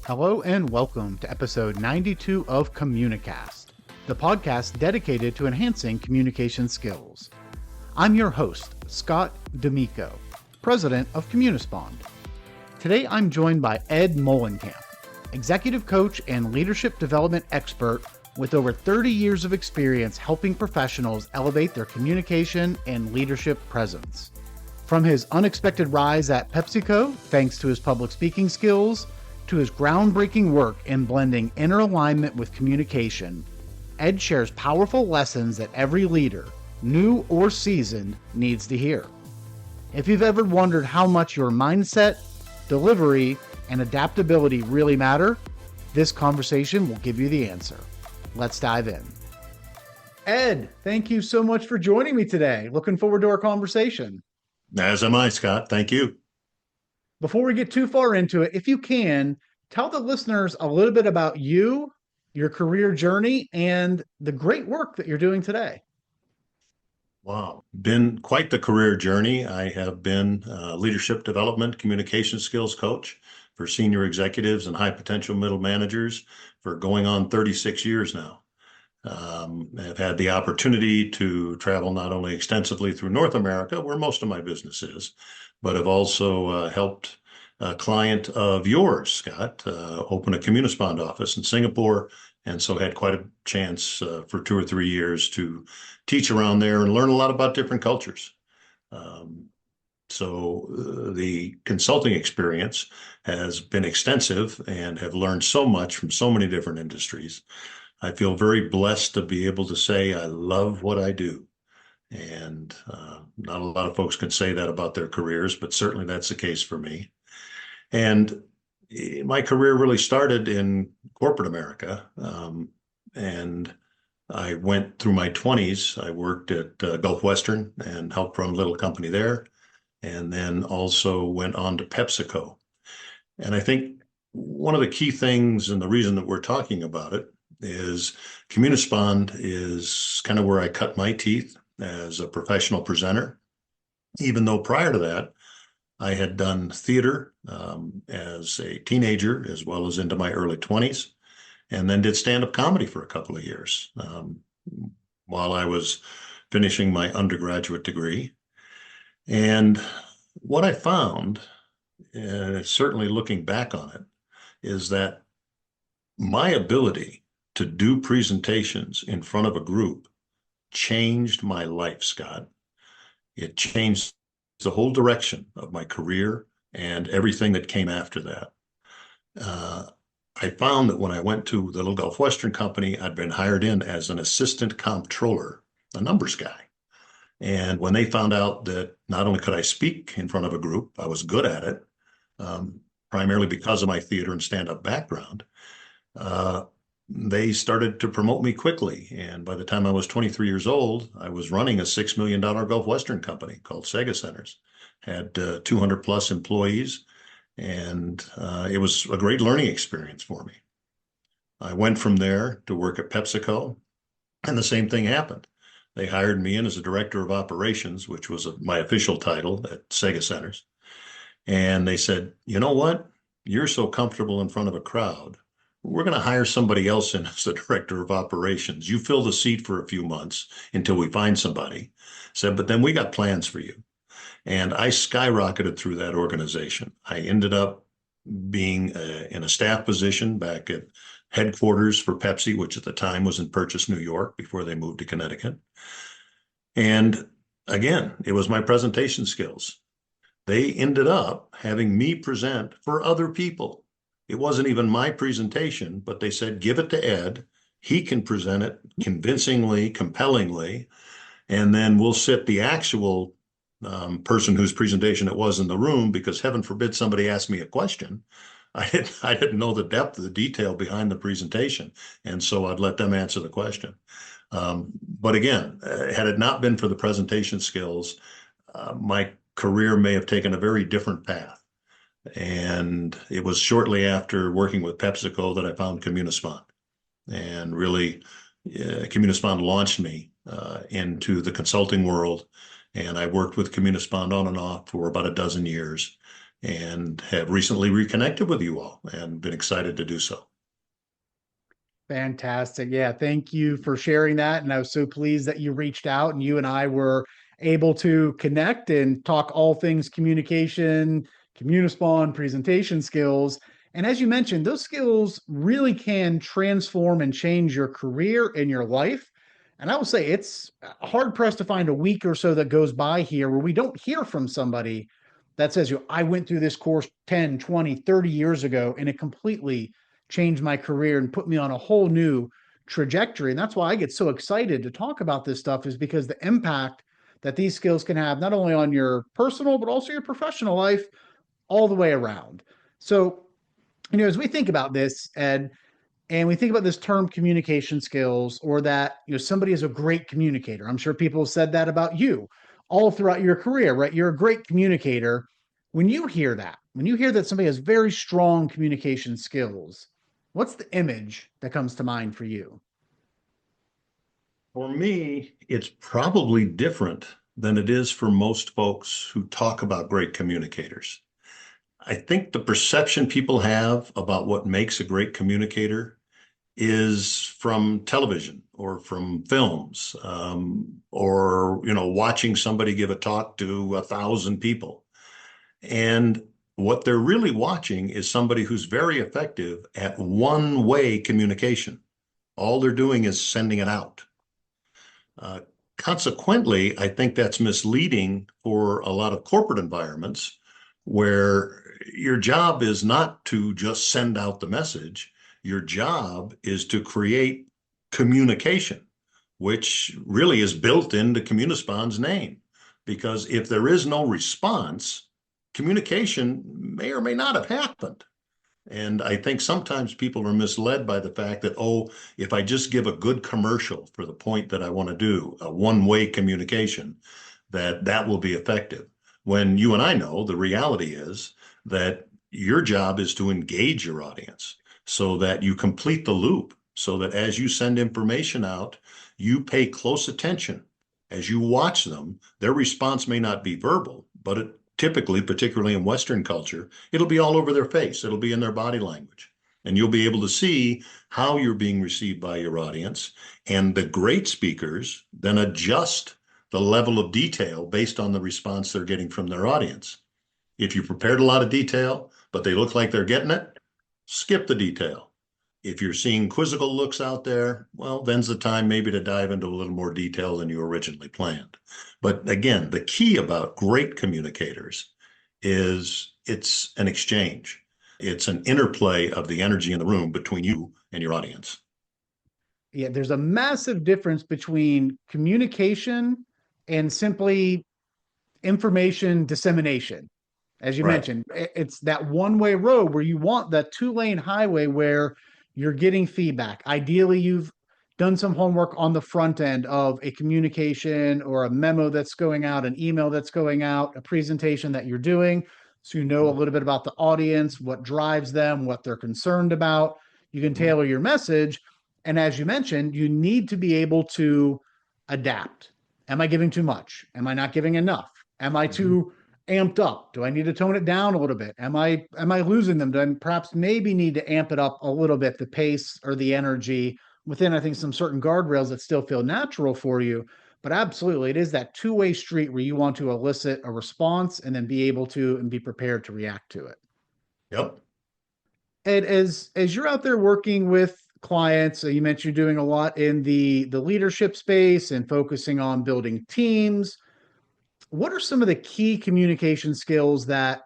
Hello and welcome to episode 92 of Communicast, the podcast dedicated to enhancing communication skills. I'm your host, Scott D'Amico, president of Communispond. Today I'm joined by Ed Moehlenkamp, executive coach and leadership development expert with over 30 years of experience helping professionals elevate their communication and leadership presence. From his unexpected rise at PepsiCo, thanks to his public speaking skills, to his groundbreaking work in blending inner alignment with communication, Ed shares powerful lessons that every leader, new or seasoned, needs to hear. If you've ever wondered how much your mindset, delivery, and adaptability really matter, this conversation will give you the answer. Let's dive in. Ed, thank you so much for joining me today. Looking forward to our conversation. As am I, Scott. Thank you. Before we get too far into it, if you can, tell the listeners a little bit about you, your career journey, and the great work that you're doing today. Wow. Been quite the career journey. I have been a leadership development, communication skills coach for senior executives and high potential middle managers for going on 36 years now. I've had the opportunity to travel not only extensively through North America, where most of my business is, but have also helped a client of yours, Scott, open a Communispond office in Singapore. And so had quite a chance for 2 or 3 years to teach around there and learn a lot about different cultures. The consulting experience has been extensive and have learned so much from so many different industries. I feel very blessed to be able to say I love what I do. And not a lot of folks can say that about their careers, but certainly that's the case for me. And my career really started in corporate America. And I went through my 20s. I worked at Gulf Western and helped run a little company there. And then also went on to PepsiCo. And I think one of the key things and the reason that we're talking about it is Communispond is kind of where I cut my teeth as a professional presenter, even though prior to that, I had done theater as a teenager, as well as into my early 20s, and then did stand-up comedy for a couple of years while I was finishing my undergraduate degree. And what I found, certainly looking back on it, is that my ability to do presentations in front of a group changed my life, Scott. It changed the whole direction of my career and everything that came after that. I found that when I went to the little Gulf Western company, I'd been hired in as an assistant comptroller, a numbers guy. And when they found out that not only could I speak in front of a group, I was good at it, primarily because of my theater and stand-up background, they started to promote me quickly. And by the time I was 23 years old, I was running a $6 million Gulf Western company called Sega Centers, had 200 plus employees, and it was a great learning experience for me. I went from there to work at PepsiCo, and the same thing happened. They hired me in as a director of operations, which was my official title at Sega Centers. And they said, you know what? You're so comfortable in front of a crowd. We're going to hire somebody else in as the director of operations. You fill the seat for a few months until we find somebody. Said, but then we got plans for you. And I skyrocketed through that organization. I ended up being in a staff position back at headquarters for Pepsi, which at the time was in Purchase, New York, before they moved to Connecticut. And again, it was my presentation skills. They ended up having me present for other people. It wasn't even my presentation, but they said, give it to Ed. He can present it convincingly, compellingly, and then we'll sit the actual person whose presentation it was in the room, because heaven forbid somebody asked me a question. I didn't know the depth of the detail behind the presentation, and so I'd let them answer the question. But again, had it not been for the presentation skills, my career may have taken a very different path. And it was shortly after working with PepsiCo that I found Communispond. And really, Communispond launched me into the consulting world. And I worked with Communispond on and off for about a dozen years. and have recently reconnected with you all and been excited to do so. Fantastic. Yeah, thank you for sharing that. And I was so pleased that you reached out and you and I were able to connect and talk all things communication, Communispond, presentation skills. And as you mentioned, those skills really can transform and change your career and your life. And I will say it's hard pressed to find a week or so that goes by here where we don't hear from somebody that says, I went through this course 10, 20, 30 years ago and it completely changed my career and put me on a whole new trajectory. And that's why I get so excited to talk about this stuff, is because the impact that these skills can have not only on your personal, but also your professional life all the way around. So, as we think about this, Ed, and we think about this term communication skills, or that somebody is a great communicator. I'm sure people have said that about you all throughout your career, right? You're a great communicator. When you hear that somebody has very strong communication skills, what's the image that comes to mind for you? For me, it's probably different than it is for most folks who talk about great communicators. I think the perception people have about what makes a great communicator is from television or from films, or watching somebody give a talk to 1,000 people. And what they're really watching is somebody who's very effective at one-way communication. All they're doing is sending it out. Consequently, I think that's misleading for a lot of corporate environments where your job is not to just send out the message. Your job is to create communication, which really is built into Communispond's name. Because if there is no response, communication may or may not have happened. And I think sometimes people are misled by the fact that, if I just give a good commercial for the point that I want to do, a one-way communication, that will be effective. When you and I know the reality is that your job is to engage your audience so that you complete the loop, so that as you send information out, you pay close attention. As you watch them, their response may not be verbal, but it typically, particularly in Western culture, it'll be all over their face. It'll be in their body language. And you'll be able to see how you're being received by your audience. And the great speakers then adjust the level of detail based on the response they're getting from their audience. If you prepared a lot of detail, but they look like they're getting it, skip the detail. If you're seeing quizzical looks out there, well, then's the time maybe to dive into a little more detail than you originally planned. But again, the key about great communicators is it's an exchange. It's an interplay of the energy in the room between you and your audience. Yeah, there's a massive difference between communication and simply information dissemination. As you Right. mentioned, it's that one-way road where you want that two-lane highway where you're getting feedback. Ideally, you've done some homework on the front end of a communication or a memo that's going out, an email that's going out, a presentation that you're doing. So you know a little bit about the audience, what drives them, what they're concerned about. You can tailor your message. And as you mentioned, you need to be able to adapt. Am I giving too much? Am I not giving enough? Am I too amped up? Do I need to tone it down a little bit? Am I losing them? Do I perhaps maybe need to amp it up a little bit, the pace or the energy within, I think, some certain guardrails that still feel natural for you? But absolutely, it is that two-way street where you want to elicit a response and then be able to and be prepared to react to it. Yep. And as you're out there working with clients, you mentioned you're doing a lot in the leadership space and focusing on building teams. What are some of the key communication skills that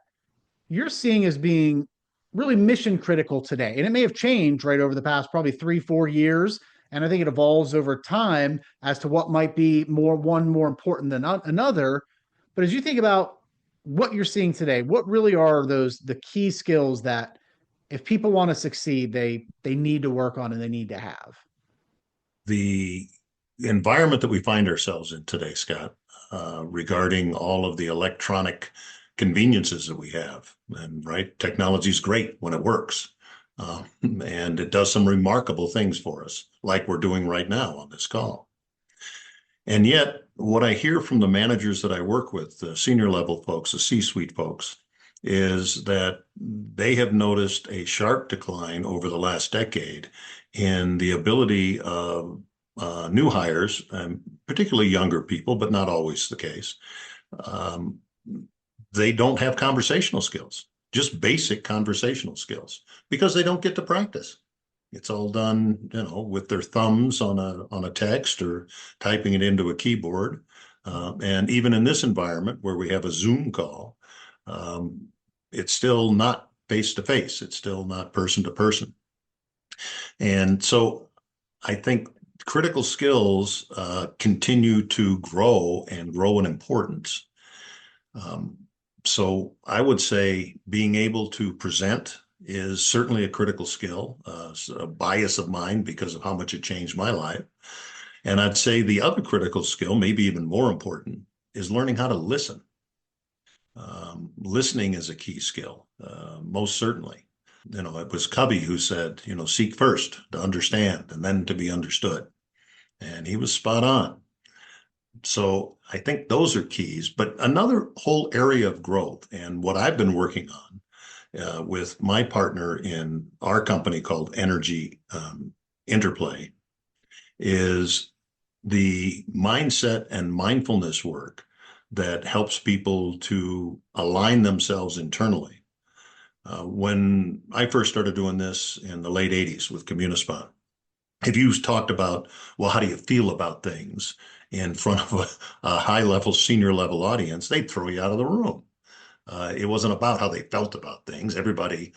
you're seeing as being really mission critical today? And it may have changed right over the past probably 3, 4 years. And I think it evolves over time as to what might be more important than another. But as you think about what you're seeing today, what really are the key skills that if people want to succeed, they need to work on and they need to have? The environment that we find ourselves in today, Scott, regarding all of the electronic conveniences that we have, and right, technology is great when it works. And it does some remarkable things for us, like we're doing right now on this call. And yet, what I hear from the managers that I work with, the senior level folks, the C-suite folks, is that they have noticed a sharp decline over the last decade in the ability of new hires, particularly younger people, but not always the case. Um, they don't have conversational skills, just basic conversational skills, because they don't get to practice. It's all done, with their thumbs on a text or typing it into a keyboard. And even in this environment where we have a Zoom call, um, it's still not face to face. It's still not person to person. And so I think critical skills continue to grow and grow in importance. Um, so I would say being able to present is certainly a critical skill, a bias of mine because of how much it changed my life. And I'd say the other critical skill, maybe even more important, is learning how to listen. Listening is a key skill, most certainly. It was Covey who said, seek first to understand and then to be understood. And he was spot on. So I think those are keys. But another whole area of growth, and what I've been working on with my partner in our company called Energy Interplay, is the mindset and mindfulness work that helps people to align themselves internally. When I first started doing this in the late 80s with Communispond, if you talked about, well, how do you feel about things in front of a high level, senior level audience, they'd throw you out of the room. It wasn't about how they felt about things. Everybody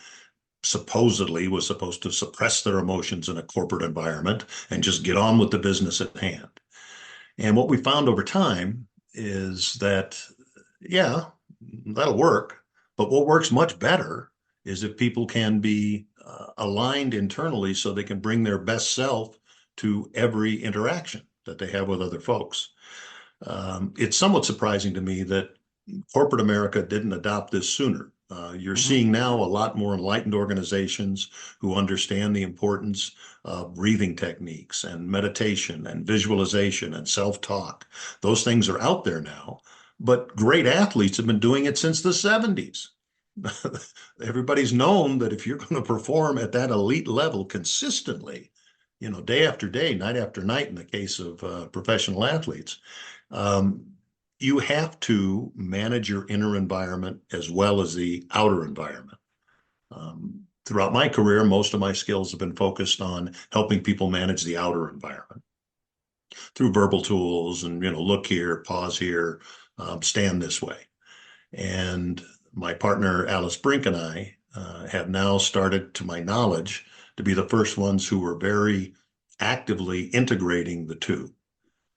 supposedly was supposed to suppress their emotions in a corporate environment and just get on with the business at hand. And what we found over time is that, yeah, that'll work. But what works much better is if people can be aligned internally so they can bring their best self to every interaction that they have with other folks. It's somewhat surprising to me that corporate America didn't adopt this sooner. You're seeing now a lot more enlightened organizations who understand the importance of breathing techniques and meditation and visualization and self-talk. Those things are out there now, but great athletes have been doing it since the 70s. Everybody's known that if you're going to perform at that elite level consistently, day after day, night after night, in the case of professional athletes, you have to manage your inner environment as well as the outer environment. Throughout my career, most of my skills have been focused on helping people manage the outer environment through verbal tools and, look here, pause here, stand this way. And my partner, Alice Brink, and I have now started, to my knowledge, to be the first ones who are very actively integrating the two,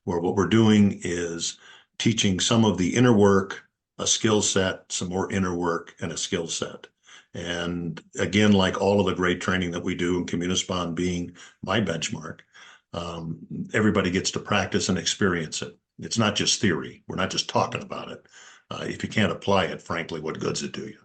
where what we're doing is teaching some of the inner work, a skill set, some more inner work, and a skill set. And again, like all of the great training that we do, and Communispond being my benchmark, everybody gets to practice and experience it. It's not just theory. We're not just talking about it. If you can't apply it, frankly, what good's it do you?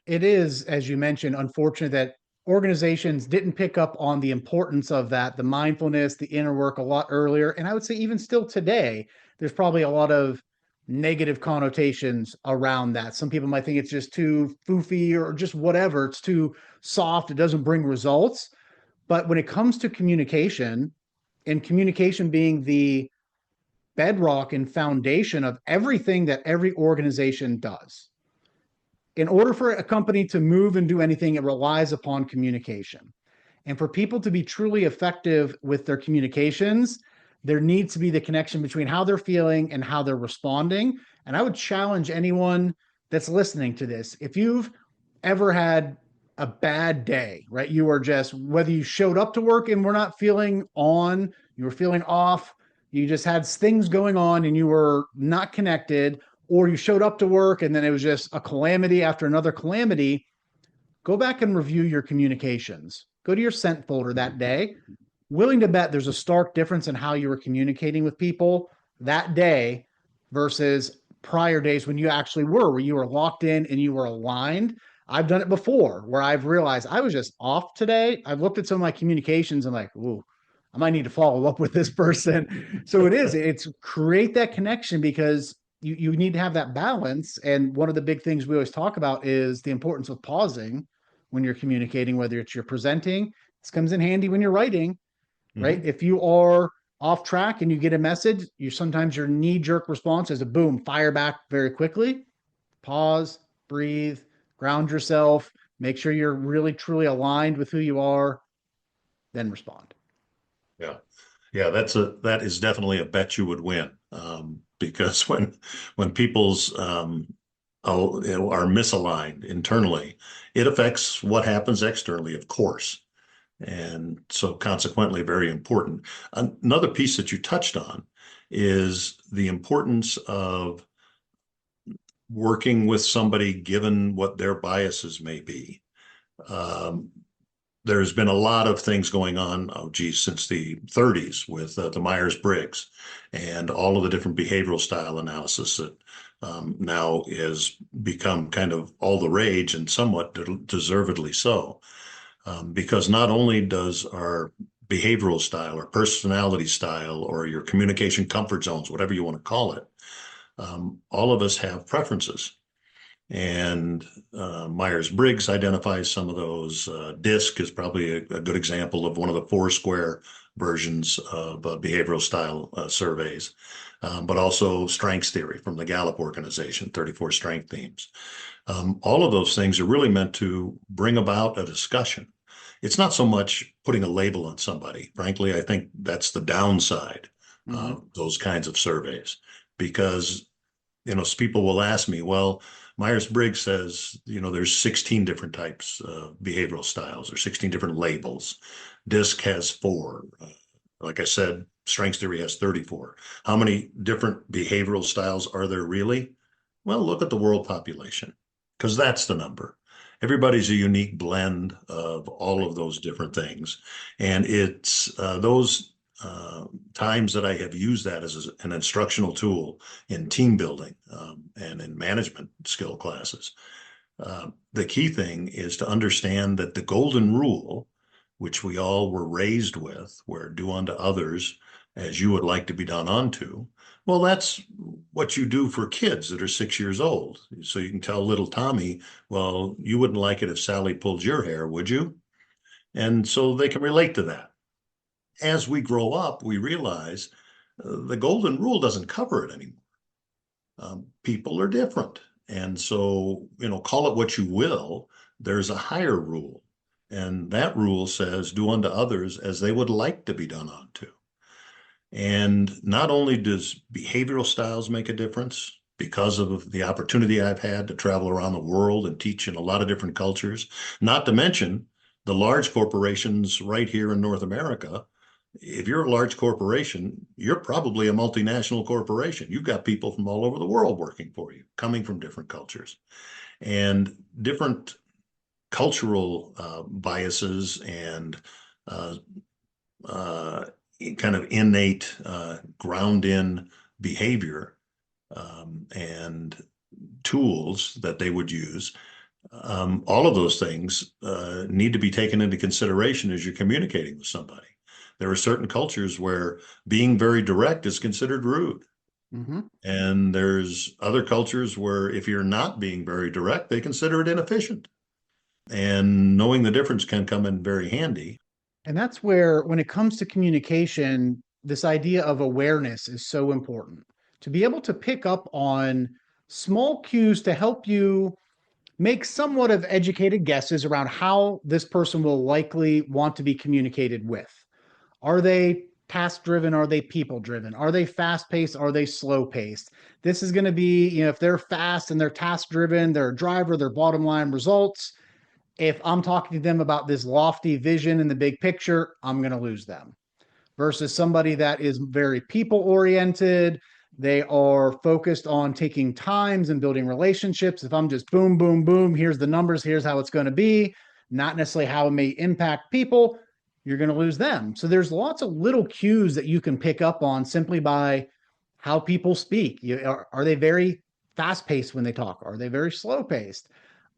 It is, as you mentioned, unfortunate that organizations didn't pick up on the importance of that, the mindfulness, the inner work a lot earlier. And I would say even still today, there's probably a lot of negative connotations around that. Some people might think it's just too foofy or just whatever. It's too soft. It doesn't bring results. But when it comes to communication, and communication being the bedrock and foundation of everything that every organization does, in order for a company to move and do anything, it relies upon communication. And for people to be truly effective with their communications, there needs to be the connection between how they're feeling and how they're responding. And I would challenge anyone that's listening to this, if you've ever had a bad day, right? You are just, whether you showed up to work and were not feeling on, you were feeling off, you just had things going on and you were not connected, or you showed up to work and then it was just a calamity after another calamity, go back and review your communications. Go to your sent folder that day. Willing to bet there's a stark difference in how you were communicating with people that day versus prior days when you actually were, where you were locked in and you were aligned. I've done it before where I've realized I was just off today. I've looked at some of my communications and like, ooh, I might need to follow up with this person. So it's create that connection, because you need to have that balance. And one of the big things we always talk about is the importance of pausing when you're communicating, whether it's you're presenting. This comes in handy when you're writing, right? Mhm. If you are off track and you get a message, you sometimes your knee jerk response is a boom, fire back very quickly. Pause, breathe, ground yourself, make sure you're really truly aligned with who you are, then respond. Yeah. Yeah, that is definitely a bet you would win. Because when people's are misaligned internally, it affects what happens externally, of course. And so consequently, very important. Another piece that you touched on is the importance of working with somebody given what their biases may be. Um, there's been a lot of things going on, oh geez, since the 30s with the Myers-Briggs and all of the different behavioral style analysis that now has become kind of all the rage and somewhat deservedly so. Because not only does our behavioral style or personality style or your communication comfort zones, whatever you want to call it, all of us have preferences. And Myers-Briggs identifies some of those. DISC is probably a good example of one of the four square versions of behavioral style surveys, but also strengths theory from the Gallup organization, 34 strength themes. All of those things are really meant to bring about a discussion. It's not so much putting a label on somebody. Frankly, I think that's the downside Mm-hmm. of those kinds of surveys, because people will ask me, well, Myers-Briggs says, there's 16 different types of behavioral styles or 16 different labels. DISC has four. Like I said, strengths theory has 34. How many different behavioral styles are there really? Well, look at the world population, because that's the number. Everybody's a unique blend of all of those different things. And it's those times that I have used that as an instructional tool in team building and in management skill classes. The key thing is to understand that the golden rule, which we all were raised with, where do unto others as you would like to be done unto, well, that's what you do for kids that are 6 years old. So you can tell little Tommy, well, you wouldn't like it if Sally pulled your hair, would you? And so they can relate to that. As we grow up, we realize the golden rule doesn't cover it anymore. People are different. And so, call it what you will, there's a higher rule. And that rule says, do unto others as they would like to be done unto. And not only does behavioral styles make a difference because of the opportunity I've had to travel around the world and teach in a lot of different cultures, not to mention the large corporations right here in North America. If you're a large corporation, you're probably a multinational corporation. You've got people from all over the world working for you, coming from different cultures and different cultural biases and uh, uh, kind of innate ground in behavior and tools that they would use. All of those things need to be taken into consideration as you're communicating with somebody. There are certain cultures where being very direct is considered rude. Mm-hmm. And there's other cultures where if you're not being very direct, they consider it inefficient. And knowing the difference can come in very handy. And that's where, when it comes to communication, this idea of awareness is so important to be able to pick up on small cues to help you make somewhat of educated guesses around how this person will likely want to be communicated with. Are they task driven? Are they people driven? Are they fast paced? Are they slow paced? This is going to be, if they're fast and they're task driven, they're a driver, their bottom line results. If I'm talking to them about this lofty vision in the big picture, I'm going to lose them. Versus somebody that is very people oriented. They are focused on taking times and building relationships. If I'm just boom, boom, boom, here's the numbers, here's how it's going to be, not necessarily how it may impact people, you're going to lose them. So there's lots of little cues that you can pick up on simply by how people speak. Are they very fast paced when they talk? Are they very slow paced?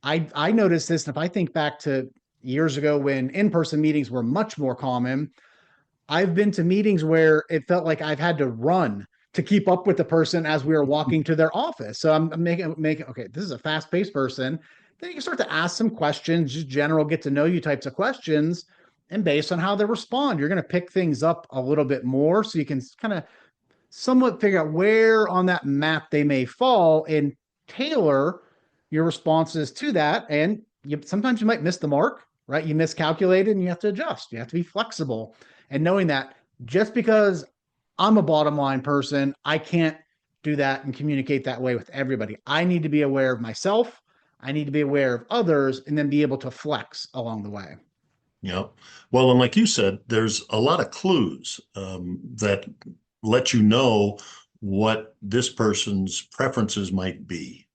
I noticed this, and if I think back to years ago when in-person meetings were much more common, I've been to meetings where it felt like I've had to run to keep up with the person as we were walking to their office. So I'm making okay, this is a fast-paced person. Then you can start to ask some questions, just general get to know you types of questions. And based on how they respond, you're going to pick things up a little bit more so you can kind of somewhat figure out where on that map they may fall and tailor your responses to that. And sometimes you might miss the mark, right? You miscalculated and you have to adjust. You have to be flexible. And knowing that just because I'm a bottom line person, I can't do that and communicate that way with everybody. I need to be aware of myself. I need to be aware of others and then be able to flex along the way. Yeah. Well, and like you said, there's a lot of clues that let you know what this person's preferences might be.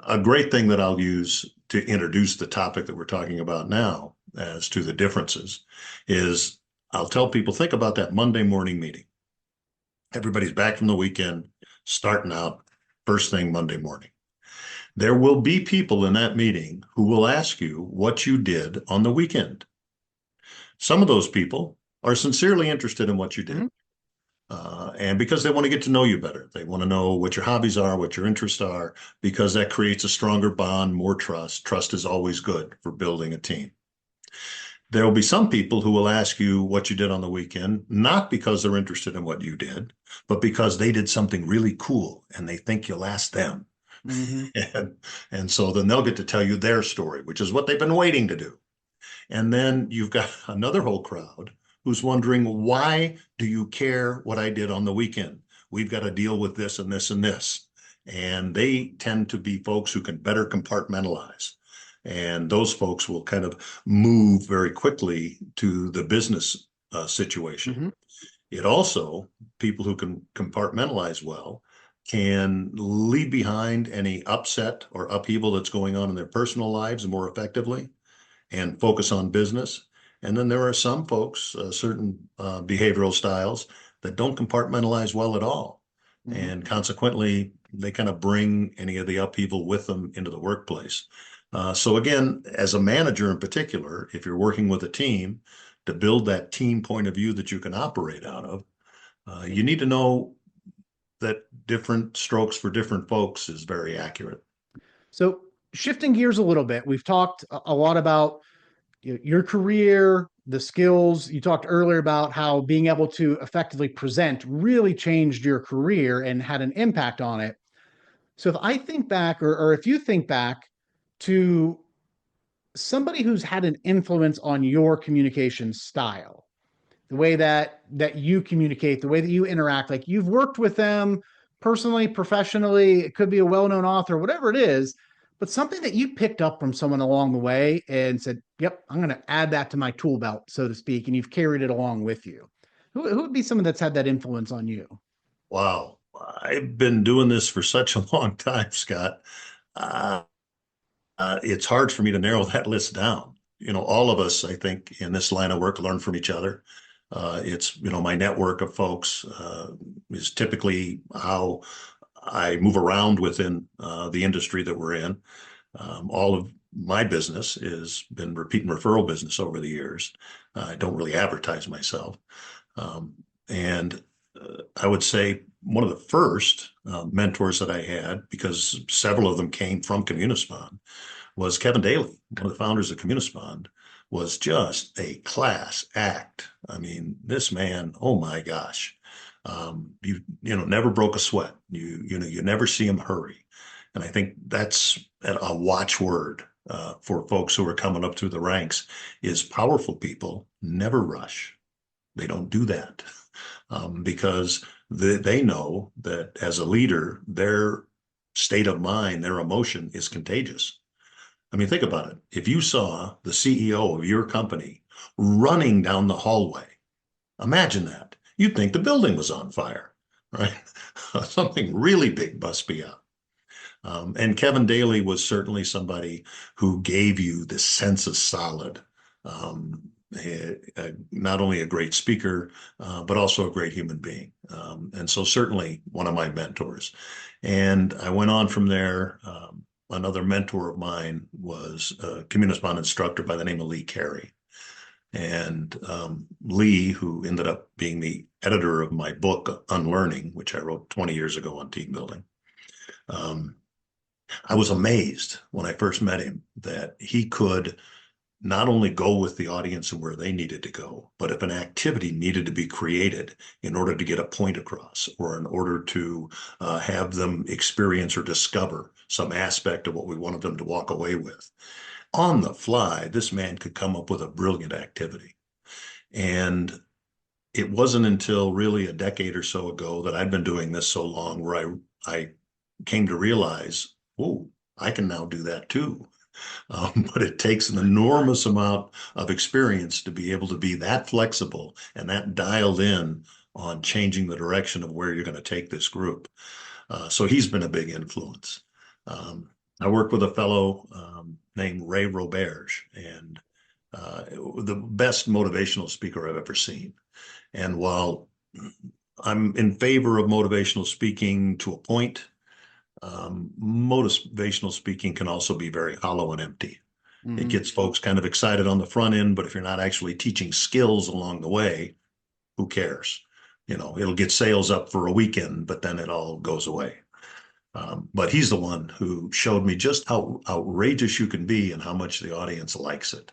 A great thing that I'll use to introduce the topic that we're talking about now as to the differences is I'll tell people, think about that Monday morning meeting. Everybody's back from the weekend, starting out first thing Monday morning. There will be people in that meeting who will ask you what you did on the weekend. Some of those people are sincerely interested in what you did. Mm-hmm. And because they want to get to know you better. They want to know what your hobbies are, what your interests are, because that creates a stronger bond, more trust. Trust is always good for building a team. There will be some people who will ask you what you did on the weekend, not because they're interested in what you did, but because they did something really cool and they think you'll ask them. Mm-hmm. And so then they'll get to tell you their story, which is what they've been waiting to do. And then you've got another whole crowd who's wondering, why do you care what I did on the weekend? We've got to deal with this and this and this. And they tend to be folks who can better compartmentalize. And those folks will kind of move very quickly to the business situation. Mm-hmm. It also, people who can compartmentalize well can leave behind any upset or upheaval that's going on in their personal lives more effectively and focus on business. And then there are some folks, certain behavioral styles that don't compartmentalize well at all. Mm-hmm. And consequently, they kind of bring any of the upheaval with them into the workplace. So again, as a manager in particular, if you're working with a team to build that team point of view that you can operate out of, you need to know that different strokes for different folks is very accurate. So shifting gears a little bit, we've talked a lot about your career, the skills. You talked earlier about how being able to effectively present really changed your career and had an impact on it. So if I think back, or if you think back to somebody who's had an influence on your communication style, the way that you communicate, the way that you interact, like you've worked with them personally, professionally, it could be a well-known author, whatever it is, but something that you picked up from someone along the way and said, yep, I'm going to add that to my tool belt, so to speak, and you've carried it along with you. Who would be someone that's had that influence on you? Wow. I've been doing this for such a long time, Scott. It's hard for me to narrow that list down. You know, all of us, I think, in this line of work learn from each other. It's, you know, my network of folks is typically how I move around within the industry that we're in. All of my business has been repeat and referral business over the years. I don't really advertise myself. And I would say one of the first mentors that I had, because several of them came from Communispond, was Kevin Daly, one of the founders of Communispond, was just a class act. I mean, this man, oh my gosh, you know, never broke a sweat. You never see him hurry. And I think that's a watchword for folks who are coming up through the ranks is powerful people never rush. They don't do that because they know that as a leader, their state of mind, their emotion is contagious. I mean, think about it. If you saw the CEO of your company running down the hallway, imagine that. You'd think the building was on fire, right? Something really big must be up. And Kevin Daly was certainly somebody who gave you this sense of solid, not only a great speaker, but also a great human being. And so certainly one of my mentors. And I went on from there. Another mentor of mine was a Communispond instructor by the name of Lee Carey. And Lee, who ended up being the editor of my book, Unlearning, which I wrote 20 years ago on team building, I was amazed when I first met him that he could not only go with the audience and where they needed to go, but if an activity needed to be created in order to get a point across or in order to have them experience or discover some aspect of what we wanted them to walk away with, on the fly, this man could come up with a brilliant activity. And it wasn't until really a decade or so ago that I'd been doing this so long where I came to realize, oh, I can now do that too. But it takes an enormous amount of experience to be able to be that flexible and that dialed in on changing the direction of where you're going to take this group. So he's been a big influence. I work with a fellow named Ray Roberge, and the best motivational speaker I've ever seen. And while I'm in favor of motivational speaking to a point, motivational speaking can also be very hollow and empty. Mm-hmm. It gets folks kind of excited on the front end, but if you're not actually teaching skills along the way, who cares? It'll get sales up for a weekend, but then it all goes away. But he's the one who showed me just how outrageous you can be and how much the audience likes it.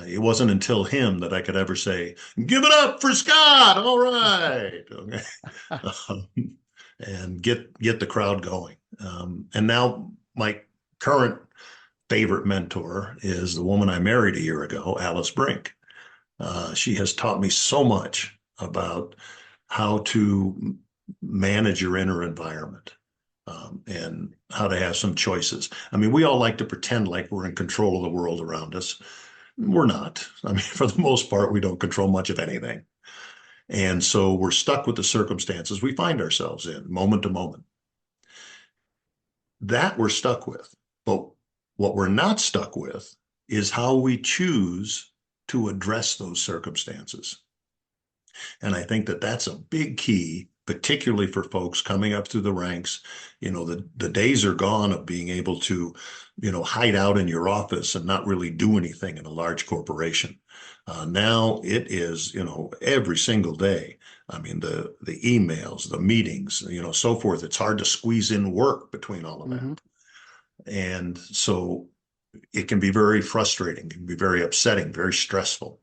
It wasn't until him that I could ever say, "Give it up for Scott." All right. Okay. And get the crowd going. And now my current favorite mentor is the woman I married a year ago, Alice Brink. She has taught me so much about how to manage your inner environment. And how to have some choices. I mean, we all like to pretend like we're in control of the world around us. We're not. I mean, for the most part, we don't control much of anything. And so we're stuck with the circumstances we find ourselves in moment to moment. That we're stuck with. But what we're not stuck with is how we choose to address those circumstances. And I think that that's a big key, particularly for folks coming up through the ranks. The days are gone of being able to, hide out in your office and not really do anything in a large corporation. Now it is, every single day. I mean, the emails, the meetings, so forth. It's hard to squeeze in work between all of that. Mm-hmm. And so it can be very frustrating, it can be very upsetting, very stressful.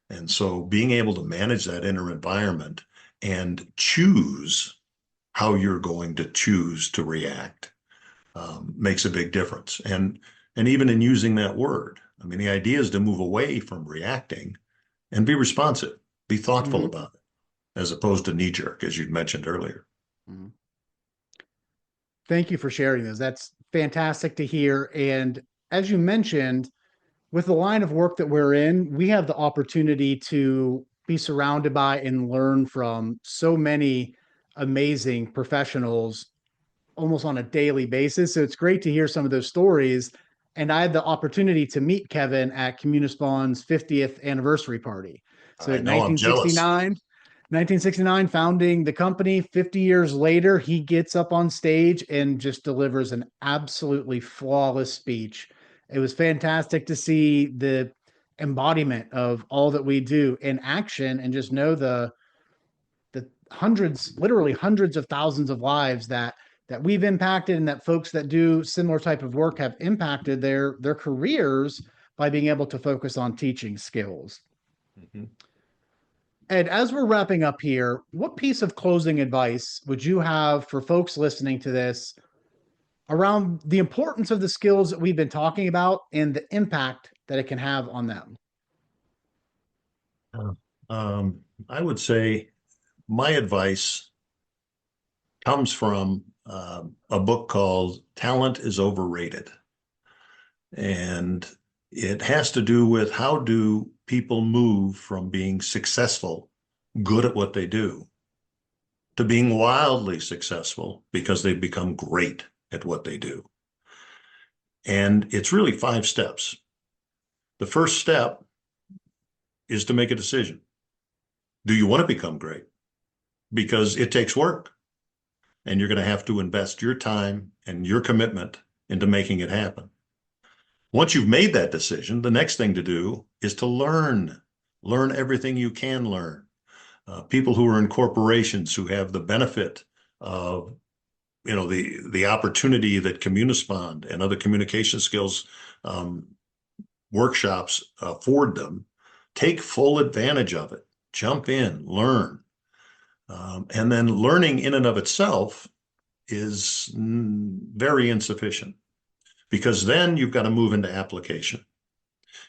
And so being able to manage that inner environment and choose how you're going to choose to react makes a big difference. And even in using that word, I mean, the idea is to move away from reacting and be responsive, be thoughtful mm-hmm. about it, as opposed to knee-jerk, as you'd mentioned earlier. Mm-hmm. Thank you for sharing those. That's fantastic to hear. And as you mentioned, with the line of work that we're in, we have the opportunity to be surrounded by and learn from so many amazing professionals almost on a daily basis. So it's great to hear some of those stories. And I had the opportunity to meet Kevin at Communispond's 50th anniversary party. So in 1969, founding the company, 50 years later, he gets up on stage and just delivers an absolutely flawless speech. It was fantastic to see the embodiment of all that we do in action and just know the literally hundreds of thousands of lives that we've impacted and that folks that do similar type of work have impacted their careers by being able to focus on teaching skills. Mm-hmm. Ed, as we're wrapping up here, what piece of closing advice would you have for folks listening to this around the importance of the skills that we've been talking about and the impact that it can have on them? I would say my advice comes from a book called Talent is Overrated. And it has to do with how do people move from being successful, good at what they do, to being wildly successful because they've become great at what they do. And it's really 5 steps. The first step is to make a decision. Do you want to become great? Because it takes work. And you're going to have to invest your time and your commitment into making it happen. Once you've made that decision, the next thing to do is to learn Learn everything you can learn. People who are in corporations who have the benefit of the opportunity that Communispond and other communication skills workshops afford them, take full advantage of it. Jump in, learn. And then learning in and of itself is very insufficient, because then you've got to move into application.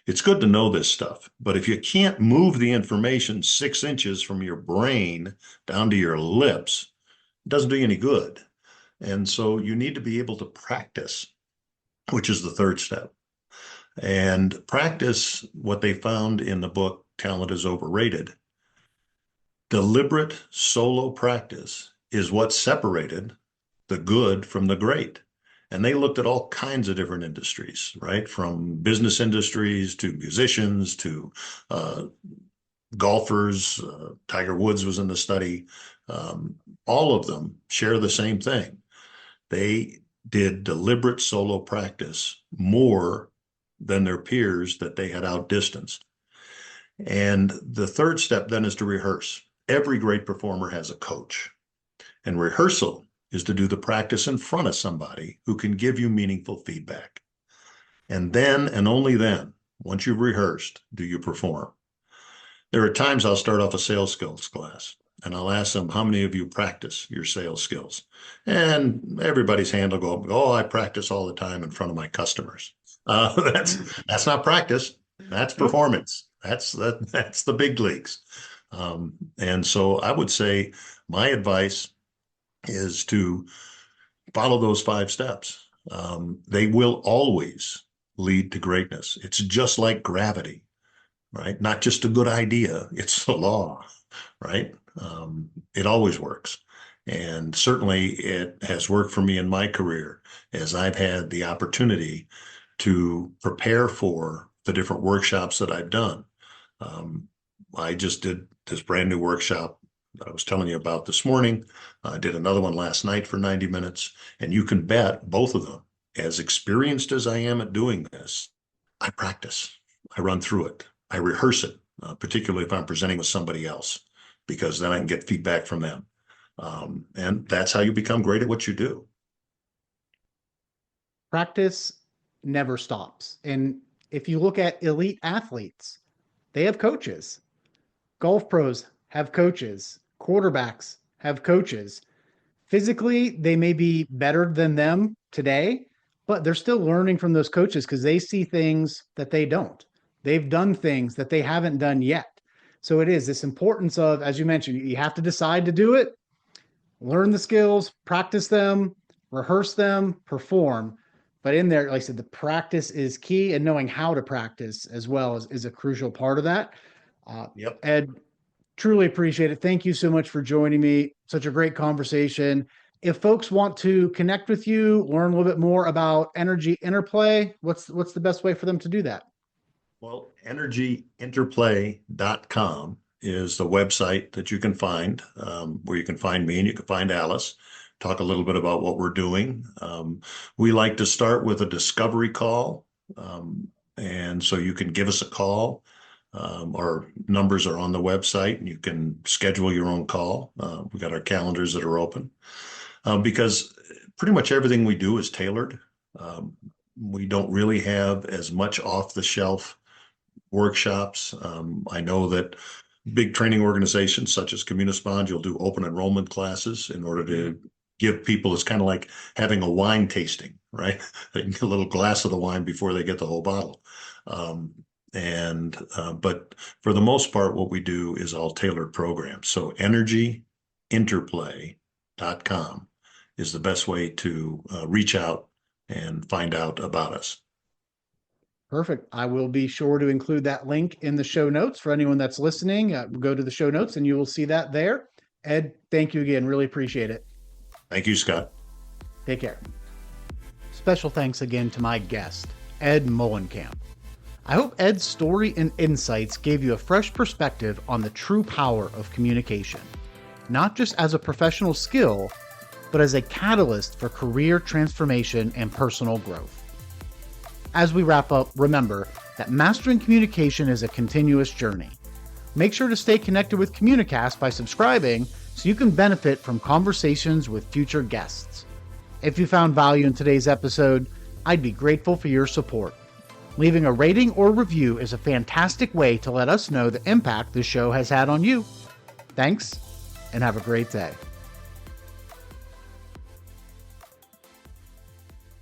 It's good to know this stuff, but if you can't move the information 6 inches from your brain down to your lips, it doesn't do you any good. And so you need to be able to practice, which is the third step. And practice, what they found in the book, Talent is Overrated, deliberate solo practice is what separated the good from the great. And they looked at all kinds of different industries, right? From business industries to musicians to golfers. Tiger Woods was in the study. All of them share the same thing. They did deliberate solo practice more than their peers that they had outdistanced. And the third step then is to rehearse. Every great performer has a coach. And rehearsal is to do the practice in front of somebody who can give you meaningful feedback. And then, and only then, once you've rehearsed, do you perform. There are times I'll start off a sales skills class and I'll ask them, how many of you practice your sales skills? And everybody's hand will go up, oh, I practice all the time in front of my customers. That's not practice. That's performance. That's the big leagues. And so I would say my advice is to follow those 5 steps. They will always lead to greatness. It's just like gravity, right? Not just a good idea. It's the law, right? It always works. And certainly it has worked for me in my career as I've had the opportunity to prepare for the different workshops that I've done. I just did this brand new workshop that I was telling you about this morning. I did another one last night for 90 minutes, and you can bet both of them, as experienced as I am at doing this, I practice, I run through it, I rehearse it, particularly if I'm presenting with somebody else, because then I can get feedback from them. And that's how you become great at what you do. Practice never stops. And if you look at elite athletes, they have coaches. Golf pros have coaches. Quarterbacks have coaches. Physically, they may be better than them today, but they're still learning from those coaches because they see things that they don't. They've done things that they haven't done yet. So it is this importance of, as you mentioned, you have to decide to do it, learn the skills, practice them, rehearse them, perform. But in there, like I said, the practice is key, and knowing how to practice as well is a crucial part of that. Yep. Ed, truly appreciate it. Thank you so much for joining me. Such a great conversation. If folks want to connect with you, learn a little bit more about energy interplay, what's the best way for them to do that? Well, energyinterplay.com is the website that you can find, where you can find me and you can find Alice, talk a little bit about what we're doing. We like to start with a discovery call. And so you can give us a call. Our numbers are on the website and you can schedule your own call. We've got our calendars that are open, because pretty much everything we do is tailored. We don't really have as much off the shelf workshops. I know that big training organizations such as Communispond, you'll do open enrollment classes in order to give people, it's kind of like having a wine tasting, right? They can get a little glass of the wine before they get the whole bottle. But for the most part, what we do is all tailored programs. So energyinterplay.com is the best way to reach out and find out about us. Perfect. I will be sure to include that link in the show notes for anyone that's listening. Go to the show notes and you will see that there. Ed, thank you again. Really appreciate it. Thank you, Scott. Take care. Special thanks again to my guest, Ed Moehlenkamp. I hope Ed's story and insights gave you a fresh perspective on the true power of communication, not just as a professional skill, but as a catalyst for career transformation and personal growth. As we wrap up, remember that mastering communication is a continuous journey. Make sure to stay connected with Communicast by subscribing so you can benefit from conversations with future guests. If you found value in today's episode, I'd be grateful for your support. Leaving a rating or review is a fantastic way to let us know the impact this show has had on you. Thanks, and have a great day.